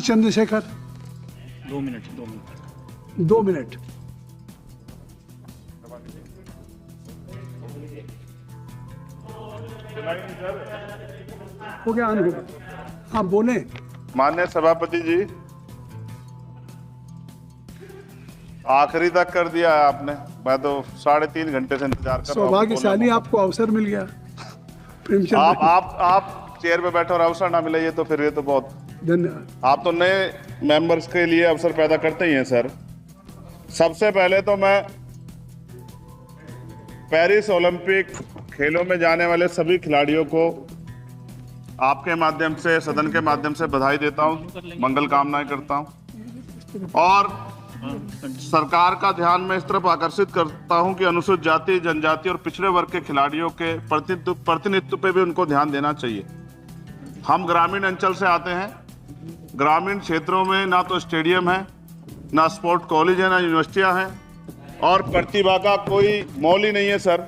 Chandrashekhar 2 minute 2 minute. हो गया अनुभव, आप बोले। माननीय सभापति जी, आखिरी तक कर दिया है आपने। मैं तो 3.5 घंटे से इंतजार कर रहा हूँ। सौभाग्यशाली आपको अवसर मिल गया प्रेमचंद। आप चेयर पे बैठे और अवसर ना मिले, ये तो फिर ये तो बहुत धन्यवाद। आप तो नए मेंबर्स के लिए अवसर पैदा करते ही हैं सर। सबसे पहले तो मैं पेरिस ओलंपिक खेलों में जाने वाले सभी खिलाड़ियों को आपके माध्यम से, सदन के माध्यम से बधाई देता हूं, मंगल कामनाएं करता हूं और सरकार का ध्यान में इस तरफ आकर्षित करता हूं कि अनुसूचित जाति, जनजाति और पिछड़े वर्ग के खिलाड़ियों के प्रतिनिधित्व पे भी उनको ध्यान देना चाहिए। हम ग्रामीण अंचल से आते हैं। ग्रामीण क्षेत्रों में ना तो स्टेडियम है, ना स्पोर्ट कॉलेज है, ना यूनिवर्सिटियां हैं और प्रतिभा का कोई मोल ही नहीं है सर।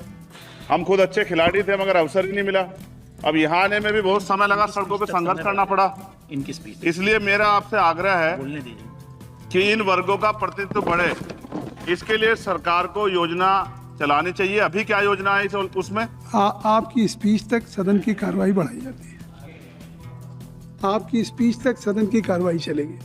हम खुद अच्छे खिलाड़ी थे मगर अवसर ही नहीं मिला। अब यहाँ आने में भी बहुत समय लगा, सड़कों पे संघर्ष करना पड़ा। इनकी स्पीच इसलिए मेरा आपसे आग्रह है बोलने दीजिए कि इन वर्गों का प्रतिनिधित्व बढ़े। इसके लिए सरकार को योजना चलानी चाहिए। अभी क्या योजना है उसमें? आपकी स्पीच तक सदन की कार्रवाई बढ़ाई जाती है। आपकी स्पीच तक सदन की कार्रवाई चलेगी।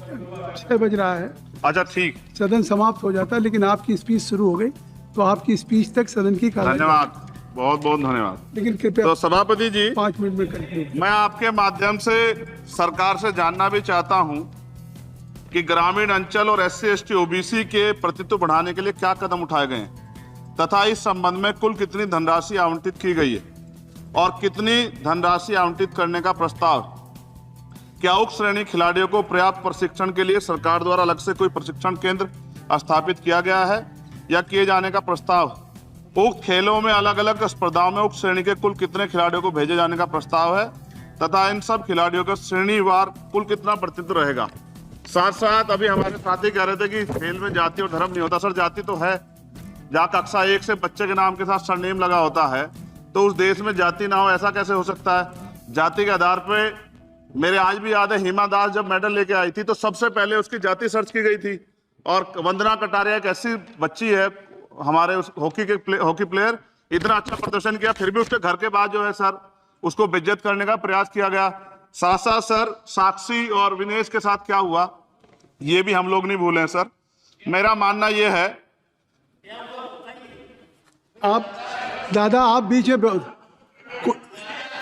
6 बज रहा है। अच्छा ठीक, सदन समाप्त हो जाता है, लेकिन आपकी स्पीच शुरू हो गई तो आपकी स्पीच तक सदन की कार्रवाई। धन्यवाद, बहुत बहुत धन्यवाद। लेकिन कृपया तो सभापति जी, 5 मिनट में कंक्लूड। मैं आपके माध्यम से सरकार से जानना भी चाहता हूं कि ग्रामीण अंचल और SC ST OBC के प्रतिनिधित्व बढ़ाने के लिए क्या कदम उठाए गए हैं तथा इस संबंध में कुल कितनी धनराशि आवंटित की गई है और कितनी धनराशि आवंटित करने का प्रस्ताव। क्या उक्त श्रेणी खिलाड़ियों को पर्याप्त प्रशिक्षण के लिए सरकार द्वारा अलग से कोई प्रशिक्षण केंद्र स्थापित किया गया है या किए जाने का प्रस्ताव। उक्त खेलों में अलग अलग स्पर्धाओं में उक्त श्रेणी के कुल कितने खिलाड़ियों को भेजे जाने का प्रस्ताव है तथा इन सब खिलाड़ियों का श्रेणीवार कुल कितना प्रतिनिधित्व रहेगा। साथ साथ अभी हमारे साथी कह रहे थे कि खेल में जाति और धर्म नहीं होता। सर, जाति तो है। जहाँ कक्षा 1 से बच्चे के नाम के साथ सरनेम लगा होता है तो उस देश में जाति ना हो, ऐसा कैसे हो सकता है? जाति के आधार पे मेरे आज भी याद है, हिमा दास जब मेडल लेके आई थी तो सबसे पहले उसकी जाति सर्च की गई थी। और वंदना कटारिया एक ऐसी बच्ची है, हमारे उस हॉकी प्लेयर, इतना अच्छा प्रदर्शन किया, फिर भी उसके घर के बाद जो है सर उसको बेइज्जत करने का प्रयास किया गया। साथ साथ सर साक्षी और विनेश के साथ क्या हुआ ये भी हम लोग नहीं भूले सर। मेरा मानना यह है, आप दादा आप बीच में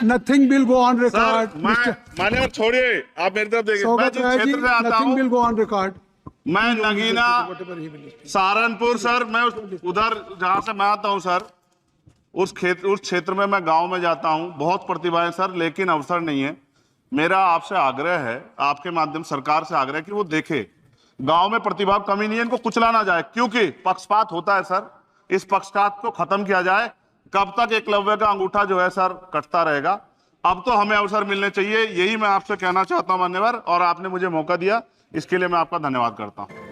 nothing will go on record. माने छोड़िए, आप मेरी तरफ देखिए। मैं जिस क्षेत्र से आता नथिंग हूं, विल गो ऑन रिकॉर्ड। मैं नगीना सहारनपुर सर, मैं उधर जहां से मैं आता हूं सर, उस क्षेत्र में मैं गांव में जाता हूं। बहुत प्रतिभाएं सर, लेकिन अवसर नहीं है। मेरा आपसे आग्रह है, आपके माध्यम सरकार से आग्रह कि वो देखे गांव में प्रतिभा कमी नहीं है, इनको कुचला ना जाए क्योंकि पक्षपात होता है सर। इस पक्षपात को खत्म किया जाए। कब तक एकलव्य का अंगूठा जो है सर कटता रहेगा? अब तो हमें अवसर मिलने चाहिए, यही मैं आपसे कहना चाहता हूं मान्यवर, और आपने मुझे मौका दिया इसके लिए मैं आपका धन्यवाद करता हूं।